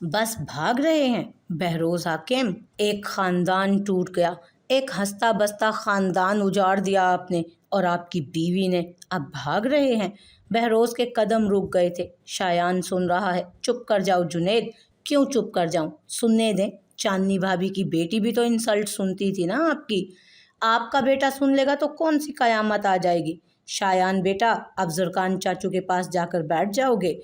बस भाग रहे हैं बहरोज हाकिम। एक खानदान टूट गया, एक हंसता बसता खानदान उजाड़ दिया आपने, और आपकी बीवी ने अब भाग रहे हैं। बहरोज के कदम रुक गए थे। शायान सुन रहा है। चुप कर जाओ जुनेद। क्यों चुप कर जाऊं? सुनने दें। चांदनी भाभी की बेटी भी तो इंसल्ट सुनती थी ना आपकी। आपका बेटा सुन लेगा तो कौन सी कयामत आ जाएगी। शायान बेटा, अब जुरकान चाचू के पास जाकर बैठ जाओगे।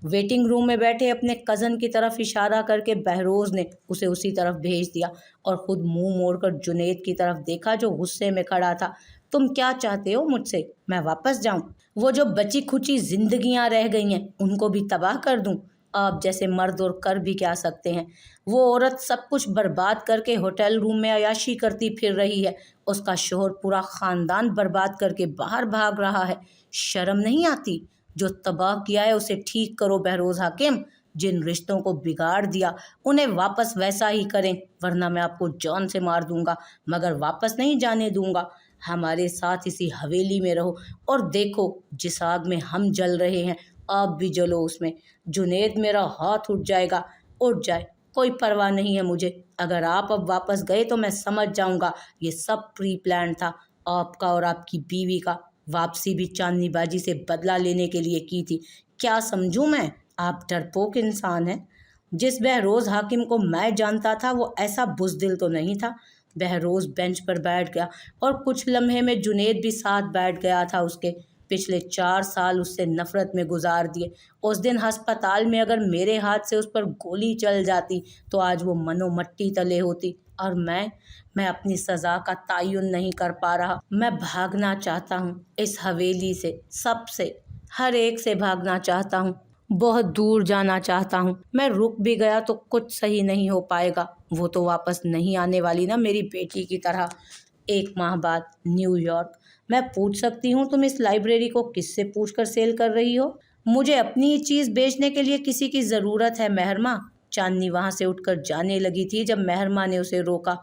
वेटिंग रूम में बैठे अपने कज़न की तरफ इशारा करके बहरोज ने उसे उसी तरफ भेज दिया और खुद मुंह मोड़कर जुनेद की तरफ देखा जो गुस्से में खड़ा था। तुम क्या चाहते हो मुझसे? मैं वापस जाऊं? वो जो बची खुची जिंदगियां रह गई हैं उनको भी तबाह कर दूं? आप जैसे मर्द और कर भी क्या सकते हैं। वो औरत सब कुछ बर्बाद करके होटल रूम में अयाशी करती फिर रही है। उसका शोहर पूरा खानदान बर्बाद करके बाहर भाग रहा है। शर्म नहीं आती? जो तबाह किया है उसे ठीक करो बहरोज हाकिम। जिन रिश्तों को बिगाड़ दिया उन्हें वापस वैसा ही करें, वरना मैं आपको जान से मार दूंगा, मगर वापस नहीं जाने दूंगा। हमारे साथ इसी हवेली में रहो और देखो जिस आग में हम जल रहे हैं आप भी जलो उसमें। जुनेद, मेरा हाथ उठ जाएगा। उठ जाए, कोई परवाह नहीं है मुझे। अगर आप अब वापस गए तो मैं समझ जाऊंगा ये सब प्री प्लान था, आपका और आपकी बीवी का। वापसी भी चांदनी बाजी से बदला लेने के लिए की थी। क्या समझूं मैं? आप डरपोक इंसान हैं। जिस बहरोज हाकिम को मैं जानता था वो ऐसा बुज़दिल तो नहीं था। बहरोज बेंच पर बैठ गया और कुछ लम्हे में जुनेद भी साथ बैठ गया था उसके। पिछले 4 साल उससे नफरत में गुजार दिए। उस दिन अस्पताल में अगर मेरे हाथ से उस पर गोली चल जाती तो आज वो मनो मट्टी तले होती। और मैं अपनी सज़ा का तयन नहीं कर पा रहा। मैं भागना चाहता हूँ इस हवेली से, सबसे, हर एक से भागना चाहता हूँ। बहुत दूर जाना चाहता हूँ। मैं रुक भी गया तो कुछ सही नहीं हो पाएगा। वो तो वापस नहीं आने वाली ना मेरी बेटी की तरह। 1 माह बाद न्यूयॉर्क। मैं पूछ सकती हूँ तुम इस लाइब्रेरी को किससे पूछकर सेल कर रही हो? मुझे अपनी चीज़ बेचने के लिए किसी की ज़रूरत है मेहरमा। चांदनी वहाँ से उठकर जाने लगी थी जब मेहरमा ने उसे रोका।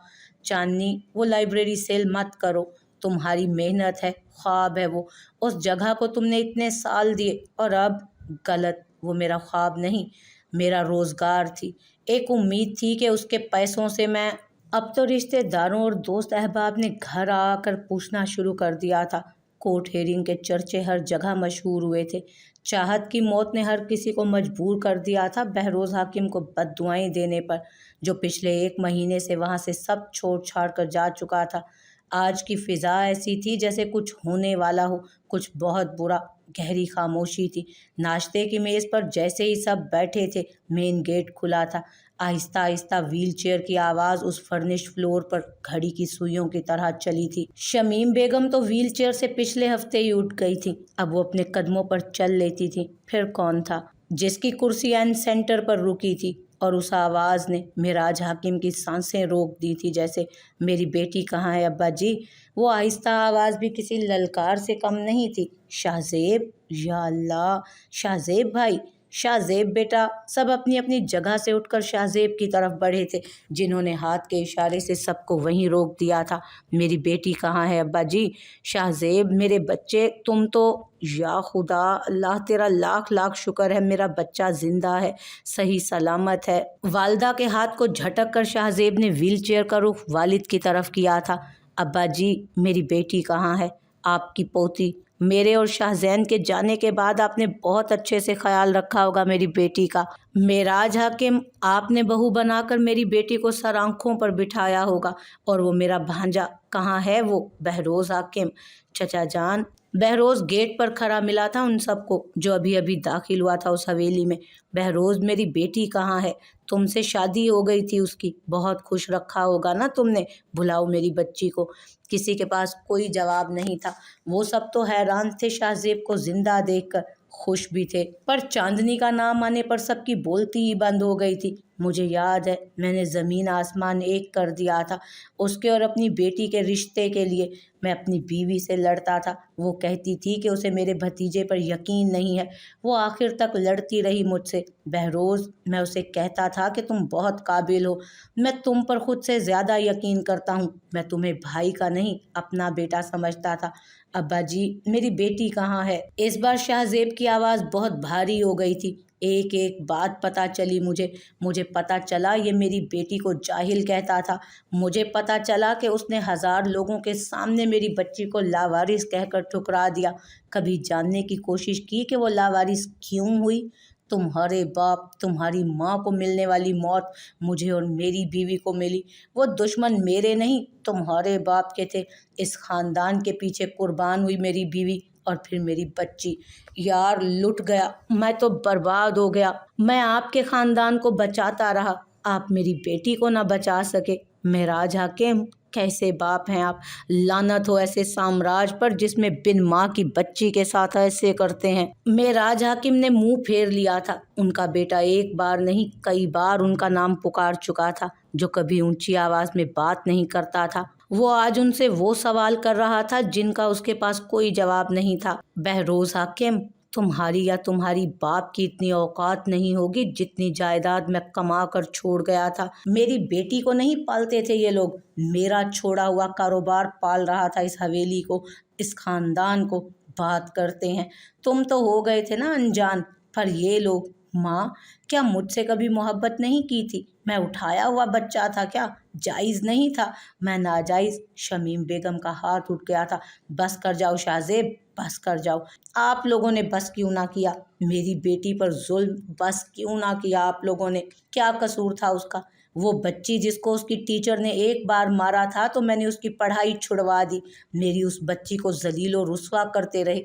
चांदनी, वो लाइब्रेरी सेल मत करो। तुम्हारी मेहनत है, ख्वाब है वो। उस जगह को तुमने इतने साल दिए और अब? गलत। वो मेरा ख्वाब नहीं, मेरा रोज़गार थी। एक उम्मीद थी कि उसके पैसों से मैं। अब तो रिश्तेदारों और दोस्त अहबाब ने घर आकर पूछना शुरू कर दिया था। कोर्ट हेरिंग के चर्चे हर जगह मशहूर हुए थे। चाहत की मौत ने हर किसी को मजबूर कर दिया था बहरोज हाकिम को बद्दुआएं देने पर, जो पिछले 1 महीने से वहाँ से सब छोड़ छाड़ कर जा चुका था। आज की फिज़ा ऐसी थी जैसे कुछ होने वाला हो, कुछ बहुत बुरा। गहरी खामोशी थी। नाश्ते की मेज़ पर जैसे ही सब बैठे थे मेन गेट खुला था। आहिस्ता आहिस्ता व्हील चेयर की आवाज़ उस फर्निश्ड फ्लोर पर घड़ी की सुइयों की तरह चली थी। शमीम बेगम तो व्हील चेयर से पिछले हफ्ते ही उठ गई थी। अब वो अपने कदमों पर चल लेती थी। फिर कौन था जिसकी कुर्सी एंड सेंटर पर रुकी थी? और उस आवाज़ ने मिराज हाकिम की सांसें रोक दी थी जैसे। मेरी बेटी कहाँ है अब्बा जी? वो आहिस्ता आवाज़ भी किसी ललकार से कम नहीं थी। शाहजेब, या अल्लाह! शाहजेब भाई, शाहजेब बेटा। सब अपनी अपनी जगह से उठकर शाहजेब की तरफ बढ़े थे, जिन्होंने हाथ के इशारे से सबको वहीं रोक दिया था। मेरी बेटी कहाँ है अब्बा जी? शाहजेब, मेरे बच्चे, तुम तो। या खुदा, अल्लाह तेरा लाख लाख शुक्र है, मेरा बच्चा जिंदा है, सही सलामत है। वालदा के हाथ को झटक कर शाहजेब ने व्हील चेयर का रुख वालिद की तरफ किया था। अब्बा जी, मेरी बेटी कहाँ है? आपकी पोती। मेरे और शाहजैन के जाने के बाद आपने बहुत अच्छे से ख्याल रखा होगा मेरी बेटी का। मेराज हाकिम, आपने बहू बनाकर मेरी बेटी को सर आंखों पर बिठाया होगा। और वो मेरा भांजा कहाँ है? वो बहरोज हाकिम। चचा जान। बहरोज गेट पर खड़ा मिला था उन सबको, जो अभी अभी दाखिल हुआ था उस हवेली में। बहरोज, मेरी बेटी कहाँ है? तुमसे शादी हो गई थी उसकी, बहुत खुश रखा होगा ना तुमने। बुलाओ मेरी बच्ची को। किसी के पास कोई जवाब नहीं था। वो सब तो हैरान थे शाहजेब को जिंदा देखकर, खुश भी थे, पर चांदनी का नाम आने पर सबकी बोलती ही बंद हो गई थी। मुझे याद है, मैंने ज़मीन आसमान एक कर दिया था उसके और अपनी बेटी के रिश्ते के लिए। मैं अपनी बीवी से लड़ता था। वो कहती थी कि उसे मेरे भतीजे पर यकीन नहीं है। वो आखिर तक लड़ती रही मुझसे। बहरोज, मैं उसे कहता था कि तुम बहुत काबिल हो, मैं तुम पर खुद से ज़्यादा यकीन करता हूँ। मैं तुम्हें भाई का नहीं, अपना बेटा समझता था। अब्बा जी, मेरी बेटी कहाँ है? इस बार शाहजेब की आवाज़ बहुत भारी हो गई थी। ایک ایک بات پتہ چلی مجھے پتہ چلا یہ میری بیٹی کو جاہل کہتا تھا، مجھے پتہ چلا کہ اس نے 1000 لوگوں کے سامنے میری بچی کو لاوارث کہہ کر ٹھکرا دیا۔ کبھی جاننے کی کوشش کی کہ وہ لاوارث کیوں ہوئی؟ تمہارے باپ، تمہاری ماں کو ملنے والی موت مجھے اور میری بیوی کو ملی۔ وہ دشمن میرے نہیں، تمہارے باپ کے تھے۔ اس خاندان کے پیچھے قربان ہوئی میری بیوی اور پھر میری بچی۔ یار لٹ گیا، میں تو برباد ہو گیا۔ میں آپ کے خاندان کو بچاتا رہا، آپ میری بیٹی کو نہ بچا سکے۔ معراج حاکم، کیسے باپ ہیں آپ؟ لعنت ہو ایسے سامراج پر جس میں بن ماں کی بچی کے ساتھ ایسے کرتے ہیں۔ معراج حاکم نے منہ پھیر لیا تھا۔ ان کا بیٹا ایک بار نہیں کئی بار ان کا نام پکار چکا تھا، جو کبھی اونچی آواز میں بات نہیں کرتا تھا۔ وہ آج ان سے وہ سوال کر رہا تھا جن کا اس کے پاس کوئی جواب نہیں تھا۔ بہروز حاکم، تمہاری یا تمہاری باپ کی اتنی اوقات نہیں ہوگی جتنی جائیداد میں کما کر چھوڑ گیا تھا۔ میری بیٹی کو نہیں پالتے تھے یہ لوگ، میرا چھوڑا ہوا کاروبار پال رہا تھا اس حویلی کو، اس خاندان کو۔ بات کرتے ہیں، تم تو ہو گئے تھے نا انجان، پر یہ لوگ۔ ماں، کیا مجھ سے کبھی محبت نہیں کی تھی؟ میں اٹھایا ہوا بچہ تھا کیا؟ جائز نہیں تھا، میں ناجائز؟ شمیم بیگم کا ہاتھ اٹھ گیا تھا۔ بس کر جاؤ شاہ زیب، بس کر جاؤ۔ آپ لوگوں نے بس کیوں نہ کیا؟ میری بیٹی پر ظلم بس کیوں نہ کیا آپ لوگوں نے؟ کیا قصور تھا اس کا؟ وہ بچی جس کو اس کی ٹیچر نے ایک بار مارا تھا تو میں نے اس کی پڑھائی چھڑوا دی، میری اس بچی کو ذلیل و رسوا کرتے رہے۔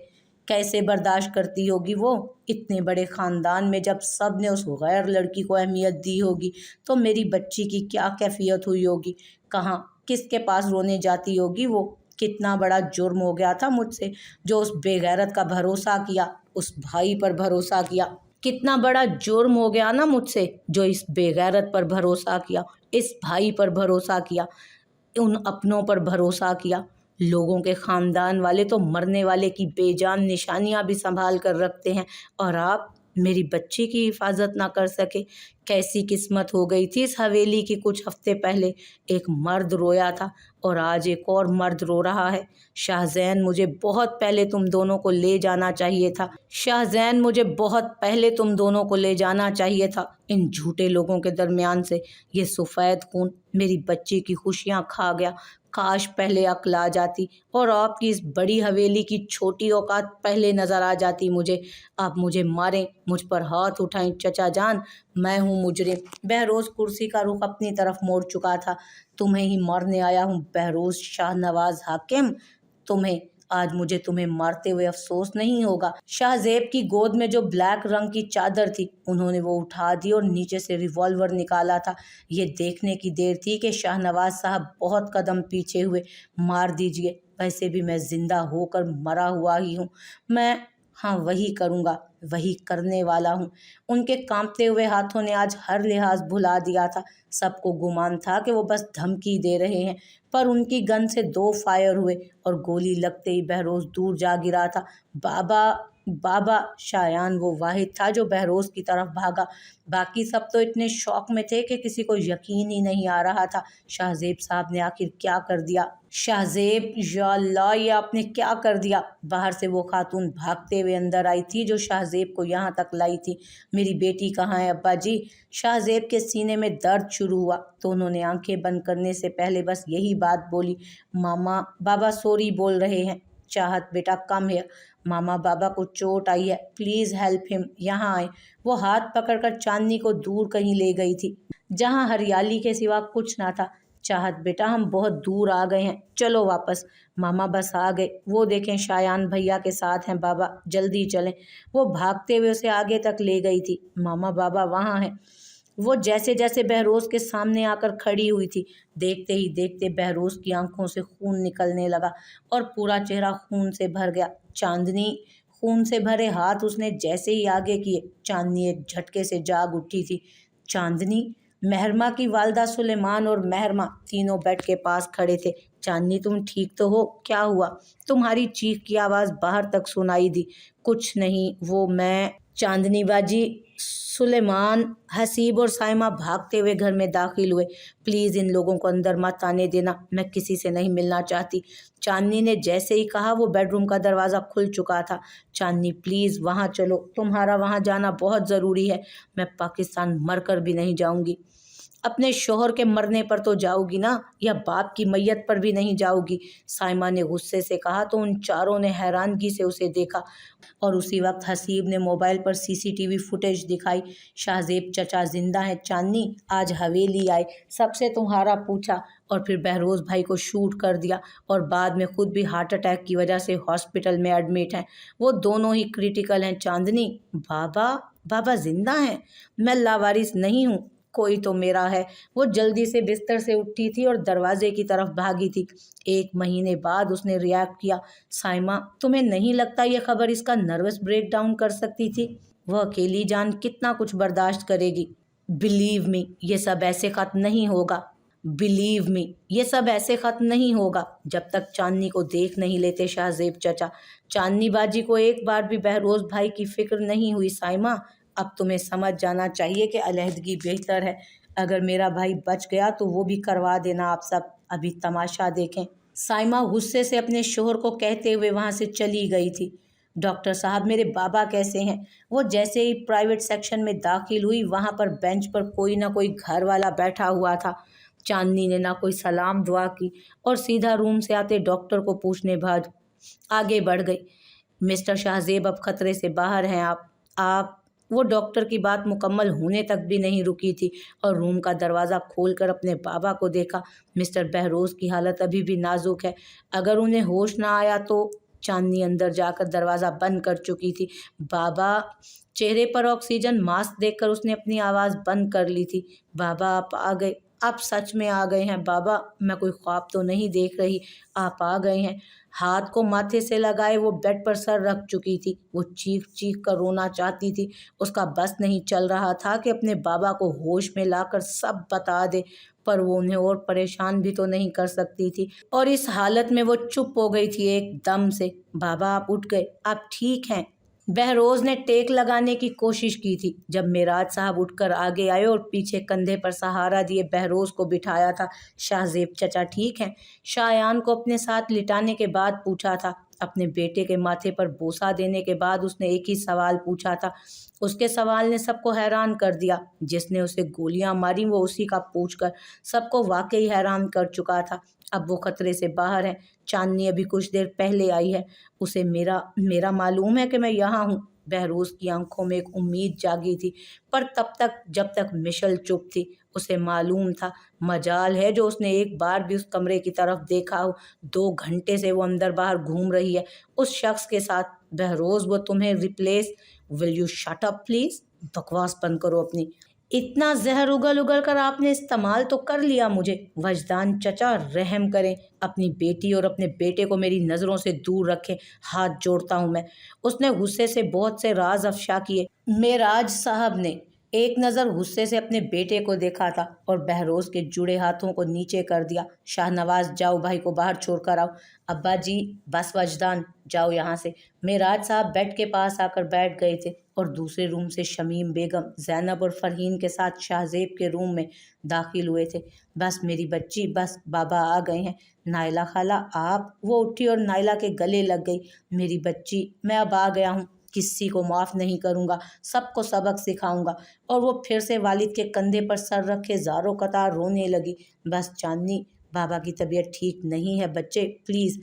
کیسے برداشت کرتی ہوگی وہ؟ اتنے بڑے خاندان میں جب سب نے اس غیر لڑکی کو اہمیت دی ہوگی تو میری بچی کی کیا کیفیت ہوئی ہوگی؟ کہاں، کس کے پاس رونے جاتی ہوگی وہ؟ کتنا بڑا جرم ہو گیا تھا مجھ سے جو اس بے غیرت کا بھروسہ کیا، اس بھائی پر بھروسہ کیا۔ کتنا بڑا جرم ہو گیا نا مجھ سے جو اس بے غیرت پر بھروسہ کیا، اس بھائی پر بھروسہ کیا، ان اپنوں پر بھروسہ کیا۔ لوگوں کے خاندان والے تو مرنے والے کی بے جان نشانیاں بھی سنبھال کر رکھتے ہیں، اور آپ میری بچی کی حفاظت نہ کر سکے۔ کیسی قسمت ہو گئی تھی اس حویلی کی۔ کچھ ہفتے پہلے ایک مرد رویا تھا اور آج ایک اور مرد رو رہا ہے۔ شاہ زین، مجھے بہت پہلے تم دونوں کو لے جانا چاہیے تھا۔ شاہ زین، مجھے بہت پہلے تم دونوں کو لے جانا چاہیے تھا۔ ان جھوٹے لوگوں کے درمیان سے یہ سفید خون میری بچی کی خوشیاں کھا گیا۔ کاش پہلے عقل آ جاتی اور آپ کی اس بڑی حویلی کی چھوٹی اوقات پہلے نظر آ جاتی مجھے۔ آپ مجھے ماریں، مجھ پر ہاتھ اٹھائیں چچا جان، میں ہوں مجرم۔ بہروز کرسی کا رخ اپنی طرف موڑ چکا تھا۔ تمہیں ہی مارنے آیا ہوں بہروز شاہ نواز حاکم، آج مجھے تمہیں مارتے ہوئے افسوس نہیں ہوگا۔ شاہ زیب کی گود میں جو بلیک رنگ کی چادر تھی انہوں نے وہ اٹھا دی اور نیچے سے ریوالور نکالا تھا۔ یہ دیکھنے کی دیر تھی کہ شاہ نواز صاحب بہت قدم پیچھے ہوئے۔ مار دیجئے، ویسے بھی میں زندہ ہو کر مرا ہوا ہی ہوں۔ میں وہی کروں گا، وہی کرنے والا ہوں۔ ان کے کانپتے ہوئے ہاتھوں نے آج ہر لحاظ بھلا دیا تھا۔ سب کو گمان تھا کہ وہ بس دھمکی دے رہے ہیں، پر ان کی گن سے 2 فائر ہوئے اور گولی لگتے ہی بہروز دور جا گرا تھا۔ بابا، بابا! شایان وہ واحد تھا جو بہروز کی طرف بھاگا۔ باقی سب تو اتنے شوق میں تھے کہ کسی کو یقین ہی نہیں آ رہا تھا۔ شاہ زیب صاحب نے آخر کیا کر دیا؟ شاہ زیب، یا اللہ، یہ آپ نے کیا کر دیا؟ باہر سے وہ خاتون بھاگتے ہوئے اندر آئی تھی جو شاہ زیب کو یہاں تک لائی تھی۔ میری بیٹی کہاں ہے ابا جی؟ شاہ زیب کے سینے میں درد شروع ہوا تو انہوں نے آنکھیں بند کرنے سے پہلے بس یہی بات بولی، ماما بابا سوری بول رہے ہیں۔ چاہت بیٹا کم ہے، ماما بابا کو چوٹ آئی ہے، پلیز ہیلپ ہم، یہاں آئیں۔ وہ ہاتھ پکڑ کر چاندنی کو دور کہیں لے گئی تھی جہاں ہریالی کے سوا کچھ نہ تھا۔ چاہت بیٹا، ہم بہت دور آ گئے ہیں، چلو واپس۔ ماما بس آ گئے، وہ دیکھیں شایان بھیا کے ساتھ ہیں بابا، جلدی چلیں۔ وہ بھاگتے ہوئے اسے آگے تک لے گئی تھی۔ ماما بابا وہاں ہیں۔ وہ جیسے جیسے بہروز کے سامنے آ کر کھڑی ہوئی تھی، دیکھتے ہی دیکھتے بہروز کی آنکھوں سے خون نکلنے لگا اور پورا چہرہ خون سے بھر گیا۔ چاندنی! خون سے بھرے ہاتھ اس نے جیسے ہی آگے کیے، چاندنی ایک جھٹکے سے جاگ اٹھی تھی۔ چاندنی! مہرماں کی والدہ سلیمان اور مہرماں تینوں بیڈ کے پاس کھڑے تھے۔ چاندنی، تم ٹھیک تو ہو؟ کیا ہوا؟ تمہاری چیخ کی آواز باہر تک سنائی دی۔ کچھ نہیں، وہ میں चांदनी बाजी, सुलेमान, हसीब और साइमा भागते हुए घर में दाखिल हुए। प्लीज़ इन लोगों को अंदर मत आने देना, मैं किसी से नहीं मिलना चाहती। चांदनी ने जैसे ही कहा वो बेडरूम का दरवाज़ा खुल चुका था। चांदनी प्लीज़ वहाँ चलो, तुम्हारा वहाँ जाना बहुत ज़रूरी है। मैं पाकिस्तान मरकर भी नहीं जाऊँगी। अपने शोहर के मरने पर तो जाओगी ना, या बाप की मैयत पर भी नहीं जाओगी? साइमा ने गुस्से से कहा तो उन चारों ने हैरानगी से उसे देखा और उसी वक्त हसीब ने मोबाइल पर सीसीटीवी फुटेज दिखाई। शाहजेब चचा जिंदा हैं चांदनी, आज हवेली आए, सबसे तुम्हारा पूछा और फिर बहरोज़ भाई को शूट कर दिया और बाद में खुद भी हार्ट अटैक की वजह से हॉस्पिटल में एडमिट हैं। वो दोनों ही क्रिटिकल हैं चांदनी। बाबा, बाबा जिंदा हैं? मैं लावारिस नहीं हूँ, कोई तो मेरा है। वो जल्दी से बिस्तर से उठी थी और दरवाजे की तरफ भागी थी। 1 महीने बाद उसने रिएक्ट किया। साइमा, तुम्हें नहीं लगता ये खबर इसका नर्वस ब्रेकडाउन कर सकती थी? वह अकेली जान कितना कुछ बर्दाश्त करेगी? बिलीव मी, ये सब ऐसे खत्म नहीं होगा। बिलीव मी, ये सब ऐसे खत्म नहीं होगा जब तक चांदनी को देख नहीं लेते शाहजेब चचा। चांदनी बाजी को एक बार भी बहरोज़ भाई की फिक्र नहीं हुई। साइमा, अब तुम्हें समझ जाना चाहिए कि अलहदगी बेहतर है। अगर मेरा भाई बच गया तो वो भी करवा देना आप सब, अभी तमाशा देखें। साइमा गुस्से से अपने शोहर को कहते हुए वहाँ से चली गई थी। डॉक्टर साहब, मेरे बाबा कैसे हैं? वो जैसे ही प्राइवेट सेक्शन में दाखिल हुई वहाँ पर बेंच पर कोई ना कोई घर वाला बैठा हुआ था। चांदनी ने ना कोई सलाम दुआ की और सीधा रूम से आते डॉक्टर को पूछने बाद आगे बढ़ गई। मिस्टर शाहजेब, अब खतरे से बाहर हैं आप। वो डॉक्टर की बात मुकम्मल होने तक भी नहीं रुकी थी और रूम का दरवाज़ा खोलकर अपने बाबा को देखा। मिस्टर बहरोज़ की हालत अभी भी नाजुक है, अगर उन्हें होश ना आया तो। चांदनी अंदर जाकर दरवाज़ा बंद कर चुकी थी। बाबा, चेहरे पर ऑक्सीजन मास्क देखकर उसने अपनी आवाज़ बंद कर ली थी। बाबा, आप आ गए, आप सच में आ गए हैं बाबा, मैं कोई ख्वाब तो नहीं देख रही, आप आ गए हैं। हाथ को माथे से लगाए वो बेड पर सर रख चुकी थी। वो चीख चीख कर रोना चाहती थी। उसका बस नहीं चल रहा था कि अपने बाबा को होश में लाकर सब बता दे, पर वो उन्हें और परेशान भी तो नहीं कर सकती थी और इस हालत में वो चुप हो गई थी एकदम से। बाबा, आप उठ गए, आप ठीक हैं? बहरोज़ ने टेक लगाने की कोशिश की थी जब मेराज साहब उठकर आगे आए और पीछे कंधे पर सहारा दिए बहरोज़ को बिठाया था। शाहजेब चचा ठीक हैं? शायान को अपने साथ लिटाने के बाद पूछा था। अपने बेटे के माथे पर बोसा देने के बाद उसने एक ही सवाल पूछा था। उसके सवाल ने सबको हैरान कर दिया। जिसने उसे गोलियां मारी वो उसी का पूछकर सबको वाकई हैरान कर चुका था। अब वो खतरे से बाहर है। चांदनी अभी कुछ देर पहले आई है, उसे मेरा मेरा मालूम है कि मैं यहाँ हूँ। बहरोज़ की आंखों में एक उम्मीद जागी थी, पर तब तक जब तक मिशल चुप थी। उसे मालूम था, मजाल है जो उसने एक बार भी उस कमरे की तरफ देखा हो। 2 घंटे से वो अंदर बाहर घूम रही है उस शख्स के साथ। बहरोज़, वो तुम्हें replace. Will you shut up please? बकवास बंद करो अपनी। इतना जहर उगल उगल कर आपने इस्तेमाल तो कर लिया मुझे। वजदान चचा, रहम करें, अपनी बेटी और अपने बेटे को मेरी नज़रों से दूर रखें, हाथ जोड़ता हूँ मैं। उसने गुस्से से बहुत से राज अफशा किए। मेराज साहब ने एक नज़र गुस्से से अपने बेटे को देखा था और बहरोज़ के जुड़े हाथों को नीचे कर दिया। शाहनवाज, जाओ भाई को बाहर छोड़ कर आओ। अब्बा जी, बस वजदान, जाओ यहाँ से। मेराज साहब बेड के पास आकर बैठ गए थे और दूसरे रूम से शमीम बेगम, ज़ैनब और फरहीन के साथ शाहजेब के रूम में दाखिल हुए थे। बस मेरी बच्ची, बस, बाबा आ गए हैं। नाइला खाला, आप? वो उठी और नाइला के गले लग गई। मेरी बच्ची, मैं अब आ गया हूँ, किसी को माफ़ नहीं करूँगा, सबको सबक सिखाऊंगा। और वो फिर से वालिद के कंधे पर सर रखे ज़ारों कतार रोने लगी। बस चांदनी, बाबा की तबीयत ठीक नहीं है बच्चे, प्लीज़।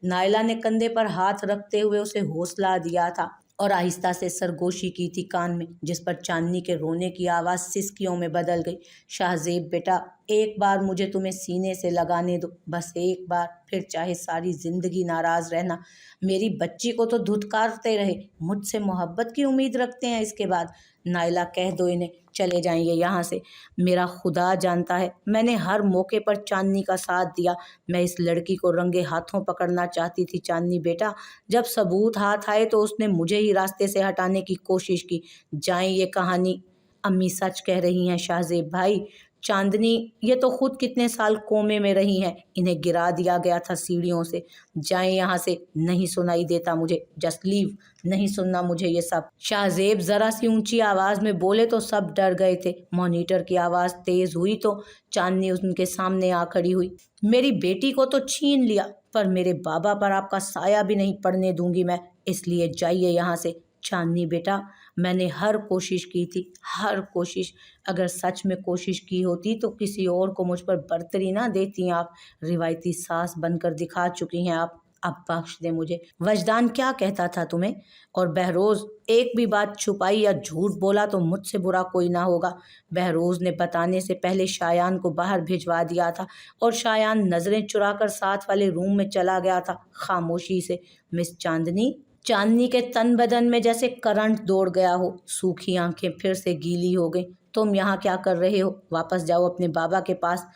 नाइला ने कंधे पर हाथ रखते हुए उसे हौसला दिया था और आहिस्ता से सरगोशी की थी कान में, जिस पर चांदनी के रोने की आवाज़ सिसकियों में बदल गई। शाहजेब बेटा, एक बार मुझे तुम्हें सीने से लगाने दो, बस एक बार, फिर चाहे सारी ज़िंदगी नाराज़ रहना। मेरी बच्ची को तो धुतकारते रहे, मुझसे मोहब्बत की उम्मीद रखते हैं इसके बाद। नाइला, कह दो इन्हें चले जाएंगे यहाँ से। मेरा खुदा जानता है, मैंने हर मौके पर चांदनी का साथ दिया। मैं इस लड़की को रंगे हाथों पकड़ना चाहती थी चांदनी बेटा। जब सबूत हाथ आए तो उसने मुझे ही रास्ते से हटाने की कोशिश की। जाएं ये कहानी। अम्मी सच कह रही हैं शाहजेब भाई, चांदनी, ये तो खुद कितने साल कोमे में रही हैं, इन्हें गिरा दिया गया था सीढ़ियों से। जाएं यहाँ से, नहीं सुनाई देता मुझे, जस्ट लीव, नहीं सुनना मुझे ये सब। शाहजेब जरा सी ऊंची आवाज में बोले तो सब डर गए थे। मॉनिटर की आवाज तेज हुई तो चांदनी उनके सामने आ खड़ी हुई। मेरी बेटी को तो छीन लिया, पर मेरे बाबा पर आपका साया भी नहीं पड़ने दूंगी मैं, इसलिए जाइए यहाँ से। चांदनी बेटा, मैंने हर कोशिश की थी, हर कोशिश। अगर सच में कोशिश की होती तो किसी और को मुझ पर बर्तरी ना देती आप। रिवायती सास बनकर दिखा चुकी हैं आप, अब बख्श दे मुझे। वजदान क्या कहता था तुम्हें? और बहरोज, एक भी बात छुपाई या झूठ बोला तो मुझसे बुरा कोई ना होगा। बहरोज ने बताने से पहले शायान को बाहर भिजवा दिया था और शायान नजरें चुराकर साथ वाले रूम में चला गया था, खामोशी से। मिस चांदनी, चांदनी के तन बदन में जैसे करंट दौड़ गया हो, सूखी आंखें फिर से गीली हो गई। तुम यहाँ क्या कर रहे हो? वापस जाओ अपने बाबा के पास।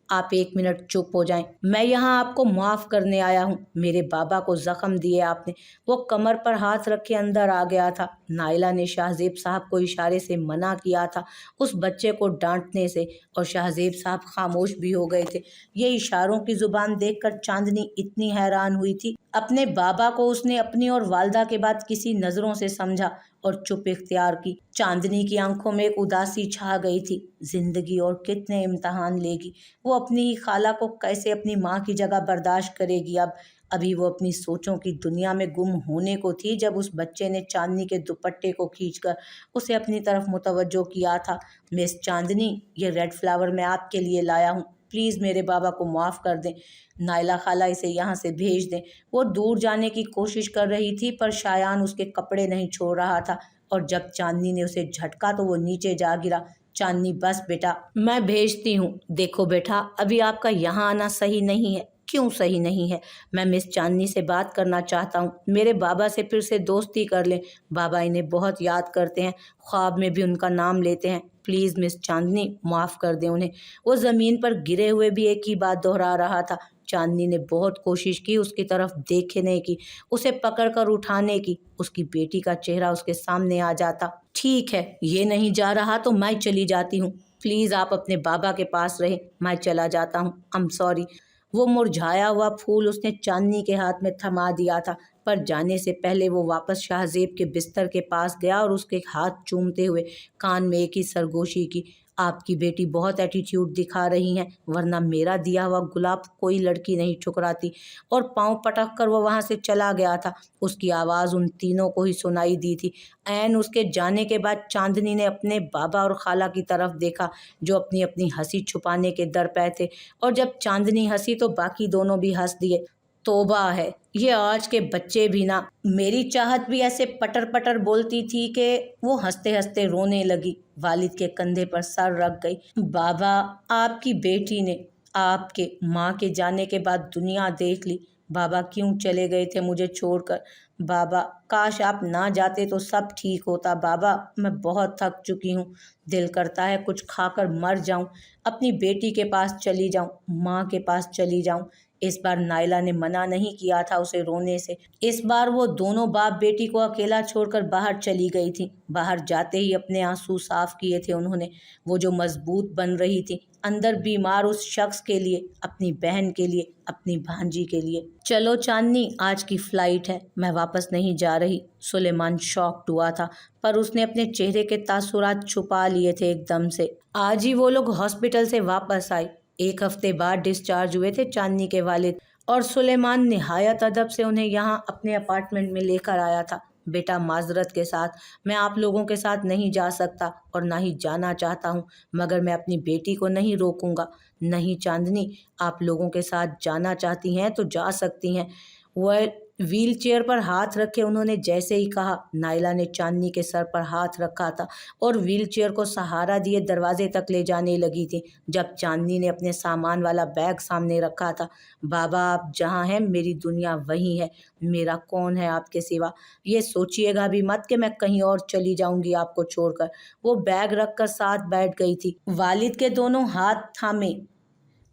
आप 1 मिनट चुप हो जाएं। मैं यहाँ आपको माफ़ करने आया हूँ। मेरे बाबा को जख्म दिए आपने। वो कमर पर हाथ रखे अंदर आ गया था। नाइला ने शाहजेब साहब को इशारे से मना किया था उस बच्चे को डांटने से, और शाहजेब साहब खामोश भी हो गए थे। ये इशारों की जुबान देखकर चांदनी इतनी हैरान हुई थी। अपने बाबा को उसने अपनी और वालदा के बाद किसी नज़रों से समझा और चुप इख्तियार की। चांदनी की आंखों में एक उदासी छा गई थी। जिंदगी और कितने इम्तहान लेगी वो, अपनी ही खाला को कैसे अपनी माँ की जगह बर्दाश्त करेगी। अब अभी वो अपनी सोचों की दुनिया में गुम होने को थी जब उस बच्चे ने चांदनी के दुपट्टे को खींचकर उसे अपनी तरफ मुतवज्जो किया था। मिस चांदनी, ये रेड फ्लावर मैं आपके लिए लाया हूँ, प्लीज़ मेरे बाबा को माफ़ कर दें। नाइला खाला इसे यहाँ से भेज दें। वो दूर जाने की कोशिश कर रही थी पर शायान उसके कपड़े नहीं छोड़ रहा था, और जब चांदनी ने उसे झटका तो वो नीचे जा गिरा। चांदनी, बस बेटा, मैं भेजती हूँ। देखो बेटा, अभी आपका यहाँ आना सही नहीं है। क्यों सही नहीं है? मैं मिस चांदनी से बात करना चाहता हूँ। मेरे बाबा से फिर से दोस्ती कर लें। बाबा इन्हें बहुत याद करते हैं, ख्वाब में भी उनका नाम लेते हैं। प्लीज़ मिस चांदनी, माफ़ कर दें उन्हें। वो ज़मीन पर गिरे हुए भी एक ही बात दोहरा रहा था। चांदनी ने बहुत कोशिश की उसकी तरफ देखने की, उसे पकड़कर उठाने की। उसकी बेटी का चेहरा उसके सामने आ जाता। ठीक है, ये नहीं जा रहा तो मैं चली जाती हूँ। प्लीज़ आप अपने बाबा के पास रहें, मैं चला जाता हूँ। I am sorry. वो मुरझाया हुआ फूल उसने चांदनी के हाथ में थमा दिया था, पर जाने से पहले वो वापस शाहजेब के बिस्तर के पास गया और उसके हाथ चूमते हुए कान में एक ही सरगोशी की। आपकी बेटी बहुत एटीट्यूड दिखा रही हैं, वरना मेरा दिया हुआ गुलाब कोई लड़की नहीं ठुकराती। और पाँव पटक कर वो वहाँ से चला गया था। उसकी आवाज़ उन तीनों को ही सुनाई दी थी। ऐन उसके जाने के बाद चांदनी ने अपने बाबा और खाला की तरफ देखा, जो अपनी अपनी हंसी छुपाने के दर पे थे, और जब चांदनी हंसी तो बाकी दोनों भी हंस दिए। तौबा है, ये आज के बच्चे भी ना। मेरी चाहत भी ऐसे पटर पटर बोलती थी कि वो हंसते हंसते रोने लगी, वालिद के कंधे पर सर रख गई। बाबा, आपकी बेटी ने आपके माँ के जाने के बाद दुनिया देख ली। बाबा क्यों चले गए थे मुझे छोड़कर? बाबा, काश आप ना जाते तो सब ठीक होता। बाबा, मैं बहुत थक चुकी हूँ, दिल करता है कुछ खाकर मर जाऊं, अपनी बेटी के पास चली जाऊं, माँ के पास चली जाऊं। इस बार नाइला ने मना नहीं किया था उसे रोने से। इस बार वो दोनों बाप बेटी को अकेला छोड़कर बाहर चली गई थी। बाहर जाते ही अपने आंसू साफ किए थे उन्होंने। वो जो मजबूत बन रही थी अंदर, बीमार उस शख्स के लिए, अपनी बहन के लिए, अपनी भांजी के लिए। चलो चांदनी, आज की फ्लाइट है, मैं वापस नहीं जा रही। सुलेमान शॉक्ड हुआ था, पर उसने अपने चेहरे के तासुरात छुपा लिए थे एकदम से। आज ही वो लोग हॉस्पिटल से वापस आए। 1 हफ्ते बाद डिस्चार्ज हुए थे चांदनी के वालिद, और सुलेमान निहायत अदब से उन्हें यहाँ अपने अपार्टमेंट में लेकर आया था। बेटा, माजरत के साथ मैं आप लोगों के साथ नहीं जा सकता और ना ही जाना चाहता हूँ, मगर मैं अपनी बेटी को नहीं रोकूंगा। नहीं चांदनी, आप लोगों के साथ जाना चाहती हैं तो जा सकती हैं। वह व्हील चेयर पर हाथ रखे उन्होंने जैसे ही कहा, नाइला ने चांदनी के सर पर हाथ रखा था और व्हील चेयर को सहारा दिए दरवाजे तक ले जाने लगी थी, जब चांदनी ने अपने सामान वाला बैग सामने रखा था। बाबा, आप जहाँ हैं मेरी दुनिया वहीं है, मेरा कौन है आपके सिवा? ये सोचिएगा भी मत कि मैं कहीं और चली जाऊंगी आपको छोड़कर। वो बैग रखकर साथ बैठ गई थी, वालिद के दोनों हाथ थामे।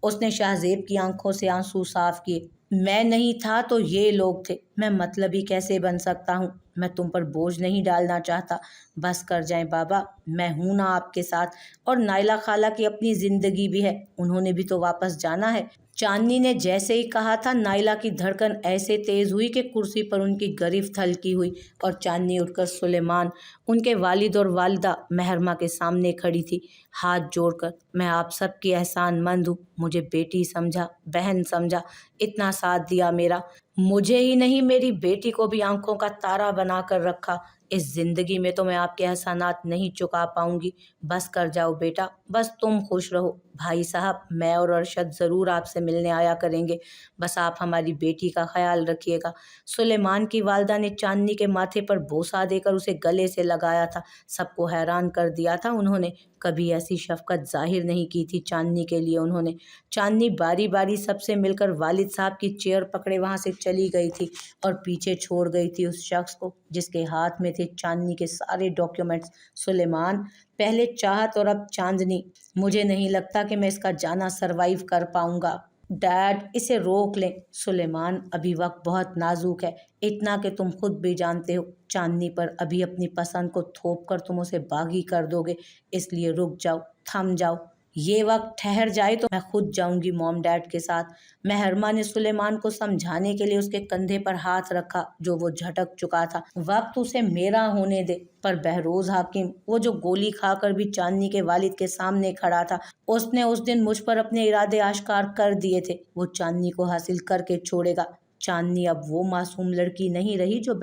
उसने शाहजेब की आंखों से आंसू साफ किए। मैं नहीं था तो ये लोग थे, मैं मतलबी कैसे बन सकता हूँ? मैं तुम पर बोझ नहीं डालना चाहता। बस कर जाएं बाबा, मैं हूं ना आपके साथ। और नाइला खाला की अपनी जिंदगी भी है, उन्होंने भी तो वापस जाना है। चांदनी ने जैसे ही कहा था, नाइला की धड़कन ऐसे तेज हुई कि कुर्सी पर उनकी गिरफ्त हल्की हुई और चांदनी उठकर सुलेमान, उनके वालिद और वालिदा महरमा के सामने खड़ी थी, हाथ जोड़कर। मैं आप सबकी एहसानमंद हूँ, मुझे बेटी समझा, बहन समझा, इतना साथ दिया मेरा। मुझे ही नहीं, मेरी बेटी को भी आंखों का तारा बना कर रखा। इस जिंदगी में तो मैं आपके एहसानात नहीं चुका पाऊंगी। बस कर जाओ बेटा, बस तुम खुश रहो। भाई साहब, मैं और अरशद ज़रूर आपसे मिलने आया करेंगे। बस आप हमारी बेटी का ख्याल रखिएगा। सुलेमान की वालदा ने चांदनी के माथे पर बोसा देकर उसे गले से लगाया था। सबको हैरान कर दिया था उन्होंने। कभी ऐसी शफकत जाहिर नहीं की थी चांदनी के लिए उन्होंने। चांदनी बारी बारी सबसे मिलकर वालिद साहब की चेयर पकड़े वहां से चली गई थी और पीछे छोड़ गई थी उस शख्स को जिसके हाथ में थे चांदनी के सारे डॉक्यूमेंट्स। सुलेमान, पहले चाहत और अब चांदनी, मुझे नहीं लगता कि मैं इसका जाना सरवाइव कर पाऊंगा। डैड, इसे रोक लें। सुलेमान, अभी वक्त बहुत नाजुक है, इतना कि तुम खुद भी जानते हो चांदनी पर अभी अपनी पसंद को थोप कर तुम उसे बागी कर दोगे, इसलिए रुक जाओ, थम जाओ। ये वक्त ठहर जाए तो मैं खुद जाऊंगी मॉम डैड के साथ। महरमा ने सुलेमान को समझाने के लिए उसके कंधे पर हाथ रखा जो वो झटक चुका था। वक्त उसे मेरा होने दे। पर बहरोज हाकिम, वो जो गोली खाकर भी चांदनी के वालिद के सामने खड़ा था, उसने उस दिन मुझ पर अपने इरादे आश्कार कर दिए थे। वो चांदनी को हासिल करके छोड़ेगा। चांदनी अब वो मासूम लड़की नहीं रही जो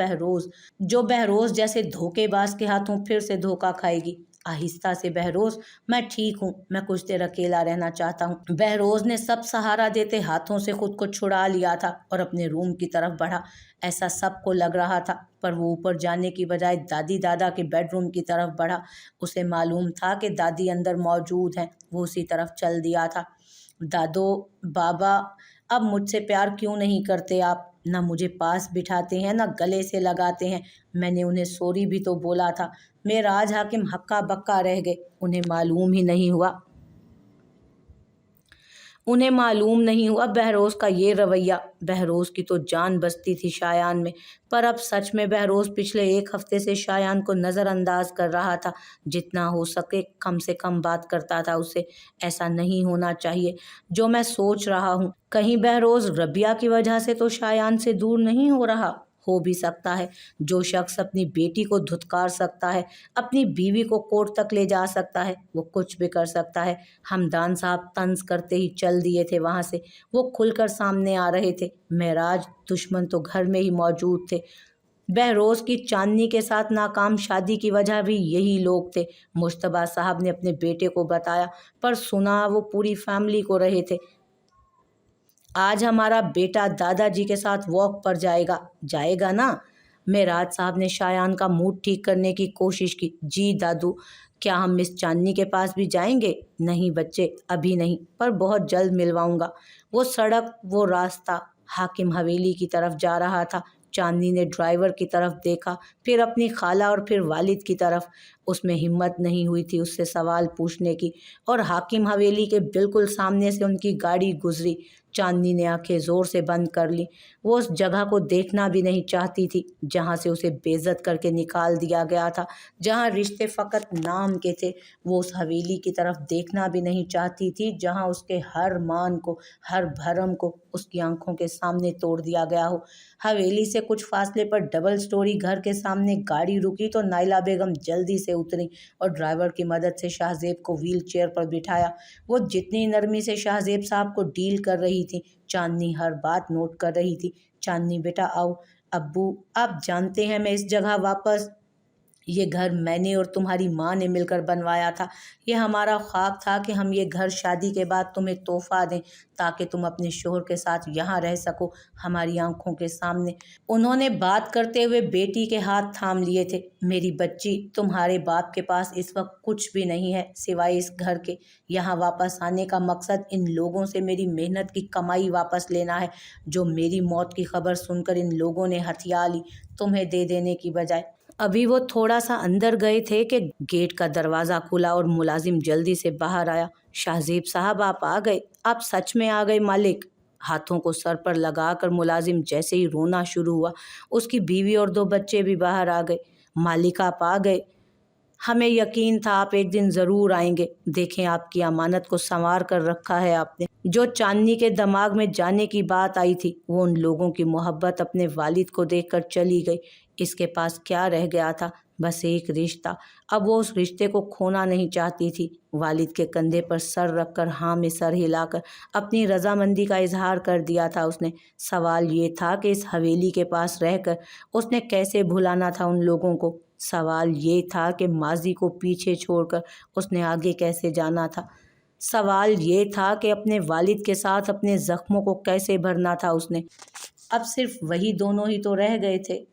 बहरोज जैसे धोखेबाज के हाथों फिर से धोखा खाएगी। आहिस्ता से, बहरोज, मैं ठीक हूँ, मैं कुछ देर अकेला रहना चाहता हूँ। बहरोज ने सब सहारा देते हाथों से खुद को छुड़ा लिया था और अपने रूम की तरफ बढ़ा। ऐसा सबको लग रहा था, पर वो ऊपर जाने की बजाय दादी दादा के बेडरूम की तरफ बढ़ा। उसे मालूम था कि दादी अंदर मौजूद हैं। वो उसी तरफ चल दिया था। दादो, बाबा, अब मुझसे प्यार क्यों नहीं करते आप? न मुझे पास बिठाते हैं, न गले से लगाते हैं। मैंने उन्हें सॉरी भी तो बोला था। मेराज हाकिम हक्का बक्का रह गए। उन्हें मालूम नहीं हुआ बहरोज का ये रवैया। बहरोज की तो जान बसती थी शायान में, पर अब सच में बहरोज पिछले एक हफ्ते से शायान को नज़रअंदाज कर रहा था। जितना हो सके कम से कम बात करता था उससे। ऐसा नहीं होना चाहिए जो मैं सोच रहा हूँ। कहीं बहरोज रबिया की वजह से तो शायान से दूर नहीं हो भी सकता है। जो शख्स अपनी बेटी को धुतकार सकता है, अपनी बीवी को कोर्ट तक ले जा सकता है, वो कुछ भी कर सकता है। हमदान साहब तंज करते ही चल दिए थे वहां से। वो खुलकर सामने आ रहे थे। महराज, दुश्मन तो घर में ही मौजूद थे। बहरोज की चांदनी के साथ नाकाम शादी की वजह भी यही लोग थे। मुश्तबा साहब ने अपने बेटे को बताया, पर सुना वो पूरी फैमिली को रहे थे। आज हमारा बेटा दादाजी के साथ वॉक पर जाएगा ना? मेराज साहब ने शायान का मूड ठीक करने की कोशिश की। जी दादू, क्या हम मिस चांदनी के पास भी जाएंगे? नहीं बच्चे, अभी नहीं, पर बहुत जल्द मिलवाऊंगा। वो सड़क, वो रास्ता हाकिम हवेली की तरफ जा रहा था। चांदनी ने ड्राइवर की तरफ देखा, फिर अपनी खाला और फिर वालिद की तरफ। उसमें हिम्मत नहीं हुई थी उससे सवाल पूछने की, और हाकिम हवेली के बिल्कुल सामने से उनकी गाड़ी गुजरी। चांदनी ने आंखें जोर से बंद कर ली। वो उस जगह को देखना भी नहीं चाहती थी जहाँ से उसे बेइज्जत करके निकाल दिया गया था, जहाँ रिश्ते फ़कत नाम के थे। वो उस हवेली की तरफ देखना भी नहीं चाहती थी जहाँ उसके हर मान को, हर भरम को उसकी आंखों के सामने तोड़ दिया गया हो। हवेली से कुछ फासले पर डबल स्टोरी घर के सामने गाड़ी रुकी तो नाइला बेगम जल्दी से उतरी और ड्राइवर की मदद से शाहजेब को व्हील चेयर पर बिठाया। वो जितनी नरमी से शाहजेब साहब को डील कर रही थी, चांदनी हर बात नोट कर रही थी। चांदनी बेटा आओ। अब्बू, आप जानते हैं मैं इस जगह वापस, ये घर मैंने और तुम्हारी माँ ने मिलकर बनवाया था। ये हमारा ख्वाब था कि हम ये घर शादी के बाद तुम्हें तोहफा दें ताकि तुम अपने शोहर के साथ यहाँ रह सको, हमारी आंखों के सामने। उन्होंने बात करते हुए बेटी के हाथ थाम लिए थे। मेरी बच्ची, तुम्हारे बाप के पास इस वक्त कुछ भी नहीं है सिवाय इस घर के। यहाँ वापस आने का मकसद इन लोगों से मेरी मेहनत की कमाई वापस लेना है, जो मेरी मौत की खबर सुनकर इन लोगों ने हथिया ली तुम्हें दे देने की बजाय। अभी वो थोड़ा सा अंदर गए थे कि गेट का दरवाज़ा खुला और मुलाजिम जल्दी से बाहर आया। शाहजेब साहब, आप आ गए? आप सच में आ गए मालिक? ہاتھوں کو سر پر لگا کر ملازم جیسے ہی رونا شروع ہوا، اس کی بیوی اور 2 بچے بھی باہر آ گئے۔ مالک آپ آ گئے، ہمیں یقین تھا آپ ایک دن ضرور آئیں گے۔ دیکھیں آپ کی امانت کو سنوار کر رکھا ہے آپ نے۔ جو چاندنی کے دماغ میں جانے کی بات آئی تھی وہ ان لوگوں کی محبت اپنے والد کو دیکھ کر چلی گئی۔ اس کے پاس کیا رہ گیا تھا؟ بس ایک رشتہ۔ اب وہ اس رشتے کو کھونا نہیں چاہتی تھی۔ والد کے کندھے پر سر رکھ کر ہاں میں سر ہلا کر اپنی رضامندی کا اظہار کر دیا تھا اس نے۔ سوال یہ تھا کہ اس حویلی کے پاس رہ کر اس نے کیسے بھلانا تھا ان لوگوں کو۔ سوال یہ تھا کہ ماضی کو پیچھے چھوڑ کر اس نے آگے کیسے جانا تھا۔ سوال یہ تھا کہ اپنے والد کے ساتھ اپنے زخموں کو کیسے بھرنا تھا اس نے۔ اب صرف وہی دونوں ہی تو رہ گئے تھے۔